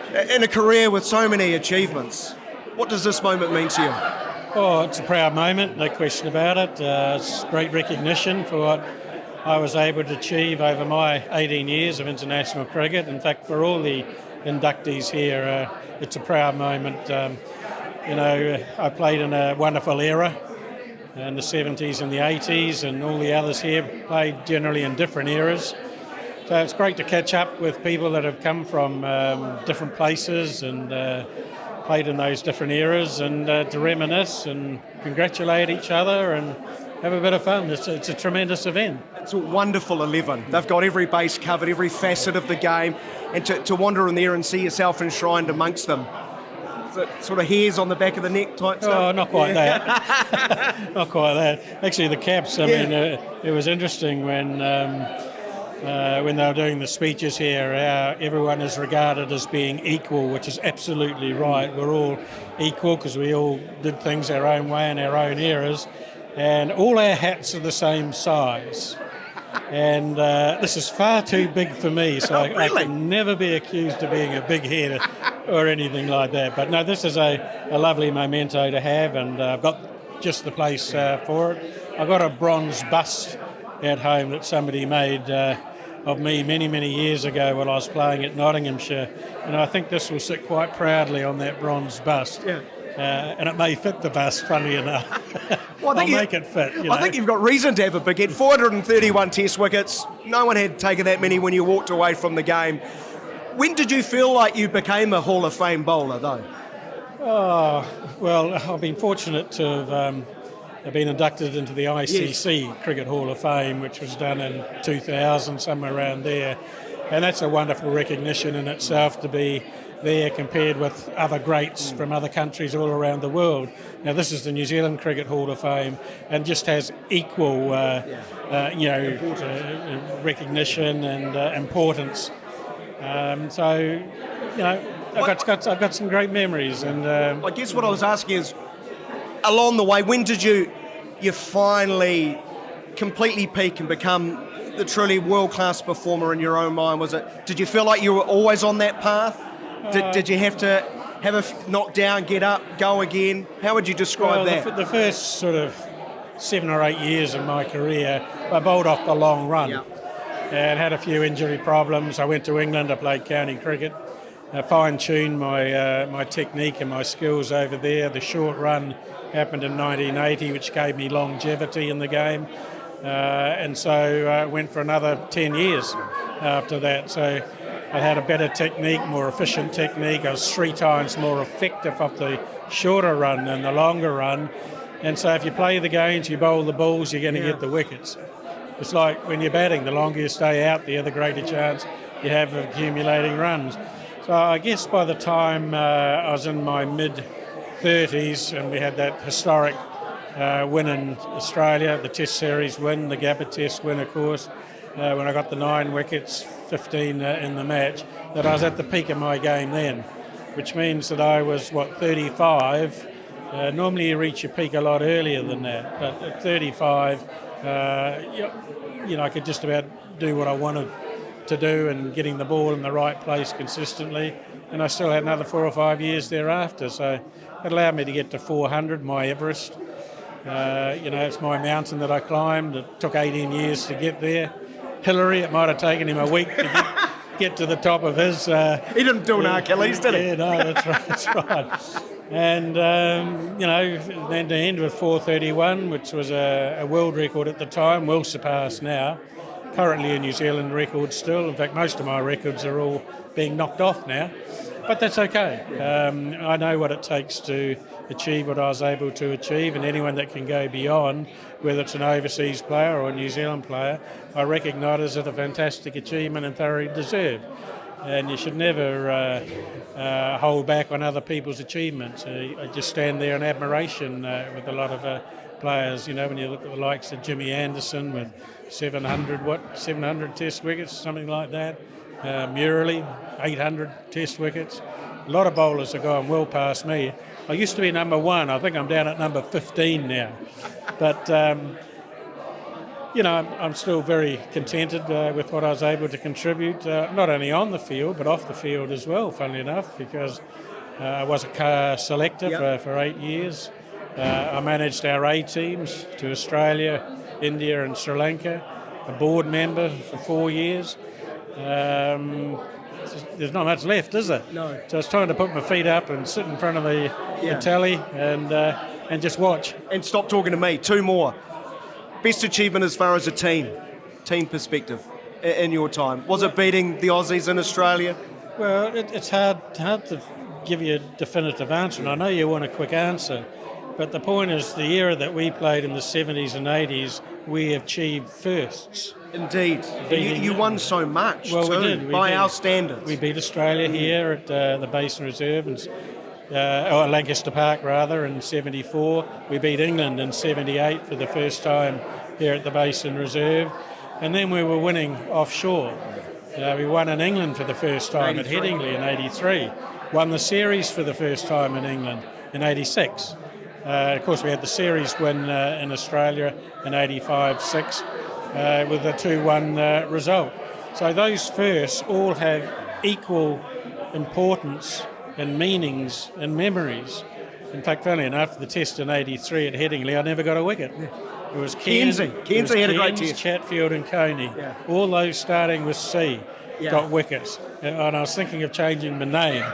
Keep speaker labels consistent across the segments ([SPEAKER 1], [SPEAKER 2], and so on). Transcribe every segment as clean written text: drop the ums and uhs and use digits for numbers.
[SPEAKER 1] In a career with so many achievements, what does this moment mean to you?
[SPEAKER 2] Oh, it's a proud moment, no question about it. It's great recognition for what I was able to achieve over my 18 years of international cricket. In fact, for all the inductees here, it's a proud moment. I played in a wonderful era in the 70s and the 80s, and all the others here played generally in different eras. So it's great to catch up with people that have come from different places and played in those different eras, and to reminisce and congratulate each other and have a bit of fun. It's a tremendous event.
[SPEAKER 1] It's a wonderful 11. They've got every base covered, every facet of the game, and to wander in there and see yourself enshrined amongst them. Is it sort of hairs on the back of the neck type stuff?
[SPEAKER 2] Oh, not quite that. Not quite that. Actually, the caps, mean, it was interesting when they were doing the speeches here, everyone is regarded as being equal, which is absolutely right. We're all equal because we all did things our own way in our own eras, and all our hats are the same size. And this is far too big for me, so
[SPEAKER 1] Really?
[SPEAKER 2] I can never be accused of being a big head or anything like that. But no, this is a lovely memento to have, and I've got just the place for it. I've got a bronze bust at home that somebody made of me many, many years ago when I was playing at Nottinghamshire, and I think this will sit quite proudly on that bronze bust.
[SPEAKER 1] Yeah.
[SPEAKER 2] And it may fit the bust, funnily enough.
[SPEAKER 1] Well,
[SPEAKER 2] I'll make it fit.
[SPEAKER 1] I think you've got reason to have a big head. 431 test wickets. No one had taken that many when you walked away from the game. When did you feel like you became a Hall of Fame bowler, though?
[SPEAKER 2] Oh, well, I've been fortunate to have been inducted into the ICC Cricket Hall of Fame, which was done in 2000, somewhere around there. And that's a wonderful recognition in itself to be there compared with other greats from other countries all around the world. Now, this is the New Zealand Cricket Hall of Fame and just has equal recognition and importance. I've got some great memories. And
[SPEAKER 1] I guess what I was asking is, along the way, when did you finally completely peak and become the truly world-class performer in your own mind? Did you feel like you were always on that path? Did you have to have a knock down, get up, go again? How would you describe that?
[SPEAKER 2] The first sort of 7 or 8 years of my career, I bowled off the long run and had a few injury problems. I went to England, I played county cricket. I fine-tuned my technique and my skills over there. The short run happened in 1980, which gave me longevity in the game. And so I went for another 10 years after that. So I had a better technique, more efficient technique. I was 3 times more effective off the shorter run than the longer run. And so if you play the games, you bowl the balls, you're going to get the wickets. It's like when you're batting, the longer you stay out, the other greater chance you have of accumulating runs. So I guess by the time I was in my mid-30s and we had that historic win in Australia, the Test Series win, the Gabba Test win, of course, when I got the 9 wickets, 15 in the match, that I was at the peak of my game then, which means that I was, 35. Normally you reach your peak a lot earlier than that, but at 35, I could just about do what I wanted to do and getting the ball in the right place consistently, and I still had another 4 or 5 years thereafter, so it allowed me to get to 400, my Everest. It's my mountain that I climbed. It took 18 years to get there. Hillary, it might have taken him a week to get to the top of his.
[SPEAKER 1] He didn't do an Achilles, did he?
[SPEAKER 2] Yeah, no, that's right. And, then to end with 431, which was a world record at the time, well surpassed now. Currently a New Zealand record still. In fact, most of my records are all being knocked off now. But that's okay. I know what it takes to achieve what I was able to achieve, and anyone that can go beyond, whether it's an overseas player or a New Zealand player, I recognise it as a fantastic achievement and thoroughly deserved. And you should never hold back on other people's achievements. I just stand there in admiration with a lot of players. When you look at the likes of Jimmy Anderson with 700 Test wickets, something like that. Murali, 800 Test wickets. A lot of bowlers have gone well past me. I used to be number 1. I think I'm down at number 15 now. But I'm still very contented with what I was able to contribute, not only on the field, but off the field as well, funnily enough, because I was a car selector for 8 years. I managed our A teams to Australia, India and Sri Lanka, a board member for 4 years. There's not much left, is there?
[SPEAKER 1] No.
[SPEAKER 2] So it's time to put my feet up and sit in front of the tally and just watch.
[SPEAKER 1] And stop talking to me. 2 more. Best achievement as far as a team perspective in your time. Was it beating the Aussies in Australia?
[SPEAKER 2] Well, it's hard to give you a definitive answer, and I know you want a quick answer, but the point is the era that we played in the 70s and 80s, we achieved firsts.
[SPEAKER 1] Indeed. You won so much,
[SPEAKER 2] well,
[SPEAKER 1] too,
[SPEAKER 2] we did.
[SPEAKER 1] by our standards.
[SPEAKER 2] We beat Australia here at the Basin Reserve, or Lancaster Park rather, in 74. We beat England in 78 for the first time here at the Basin Reserve. And then we were winning offshore. We won in England for the first time 83. At Headingley in 83. Won the series for the first time in England in 86. Of course, we had the series win in Australia in 85-6 with a 2-1 result. So those firsts all have equal importance and meanings and memories. In fact, funnily enough, the test in 83 at Headingley, I never got a wicket. It was
[SPEAKER 1] Kenzie had a great test.
[SPEAKER 2] Chatfield and Coney. All those starting with C got wickets. And I was thinking of changing my name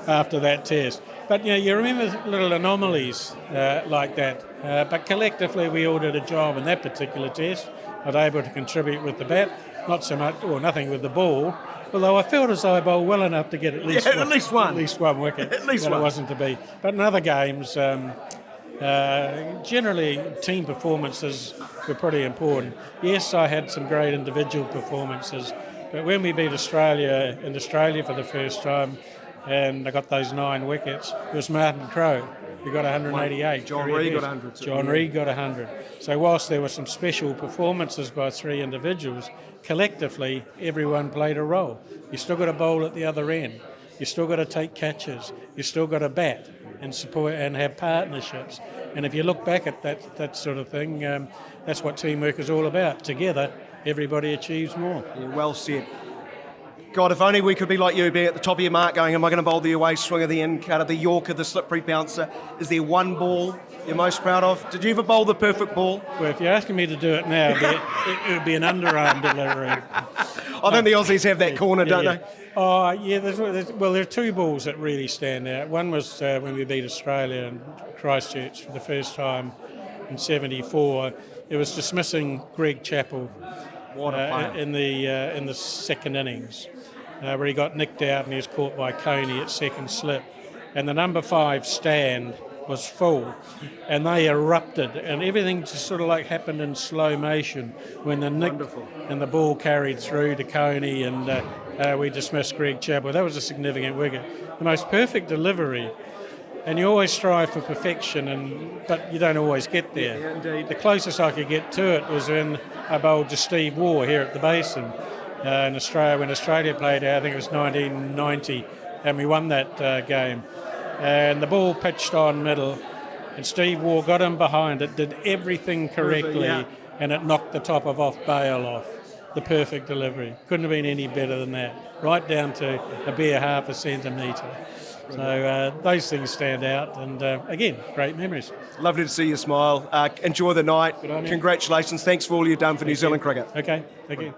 [SPEAKER 2] after that test. But you remember little anomalies like that. But collectively, we all did a job in that particular test. I was able to contribute with the bat, not so much, or nothing with the ball. Although I felt as though I bowled well enough to get at least one. At least one wicket.
[SPEAKER 1] At least one.
[SPEAKER 2] It wasn't to be. But in other games, generally team performances were pretty important. Yes, I had some great individual performances, but when we beat Australia in Australia for the first time, and I got those 9 wickets, it was Martin Crowe who got 188.
[SPEAKER 1] John Reid got 100.
[SPEAKER 2] John Reid got 100. So whilst there were some special performances by 3 individuals, collectively everyone played a role. You still got to bowl at the other end. You still got to take catches. You still got to bat and support and have partnerships. And if you look back at that sort of thing, that's what teamwork is all about. Together, everybody achieves more.
[SPEAKER 1] Yeah, well said. God, if only we could be like you, be at the top of your mark going, am I going to bowl the away swinger, the in cutter, the Yorker, the slippery bouncer? Is there one ball you're most proud of? Did you ever bowl the perfect ball?
[SPEAKER 2] Well, if you're asking me to do it now, it would be an underarm delivery.
[SPEAKER 1] I think the Aussies have that corner, don't they?
[SPEAKER 2] Oh, yeah. There are 2 balls that really stand out. One was when we beat Australia in Christchurch for the first time in 74. It was dismissing Greg Chappell in the second innings, where he got nicked out and he was caught by Coney at second slip. And the number 5 stand was full, and they erupted, and everything just sort of like happened in slow motion when the nick and the ball carried through to Coney, and we dismissed Greg Chappell. That was a significant wicket. The most perfect delivery, and you always strive for perfection, but you don't always get there.
[SPEAKER 1] Yeah, indeed.
[SPEAKER 2] The closest I could get to it was when I bowled to Steve Waugh here at the Basin in Australia, when Australia played out, I think it was 1990, and we won that game. And the ball pitched on middle, and Steve Waugh got him behind it, did everything correctly, and it knocked the top off Bale off. The perfect delivery. Couldn't have been any better than that. Right down to a bare half a centimetre. So those things stand out, and again, great memories.
[SPEAKER 1] Lovely to see you smile. Enjoy the night.
[SPEAKER 2] Good on you.
[SPEAKER 1] Congratulations. Thanks for all you've done for New Zealand cricket.
[SPEAKER 2] Okay, thank you.